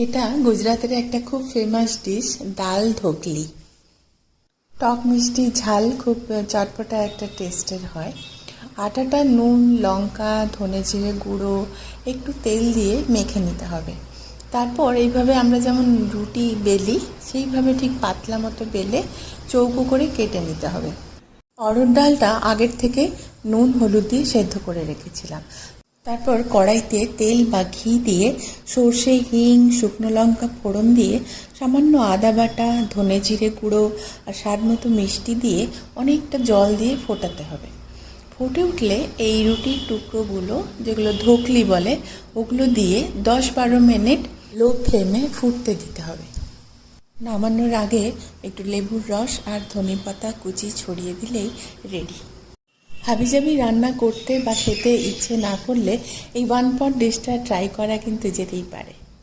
এটা গুজরাতের একটা খুব ফেমাস ডিশ, দাল ঢোকলি। টক মিষ্টি ঝাল খুব চটপটা একটা টেস্টের হয়। আটাটা নুন, লঙ্কা, ধনে জিরে গুঁড়ো, একটু তেল দিয়ে মেখে নিতে হবে। তারপর এইভাবে আমরা যেমন রুটি বেলি সেইভাবে ঠিক পাতলা মতো বেলে চৌকো করে কেটে নিতে হবে। অড়হর ডালটা আগের থেকে নুন হলুদ দিয়ে সেদ্ধ করে রেখেছিলাম। তারপর কড়াইতে তেল বা ঘি দিয়ে সর্ষে, হিং, শুকনো লঙ্কা ফোড়ন দিয়ে সামান্য আদা বাটা, ধনে জিরে গুঁড়ো আর স্বাদ মতো মিষ্টি দিয়ে অনেকটা জল দিয়ে ফোটাতে হবে। ফুটে উঠলে এই রুটির টুকরোগুলো, যেগুলো ধোকলি বলে, ওগুলো দিয়ে 10-12 মিনিট লো ফ্লেমে ফুটতে দিতে হবে। নামানোর আগে একটু লেবুর রস আর ধনেপাতা কুচি ছড়িয়ে দিলেই রেডি। হাবিজাবি রান্না করতে বা খেতে ইচ্ছে না করলে এই ওয়ান পট ডিশটা ট্রাই করা কিন্তু যেতেই পারে।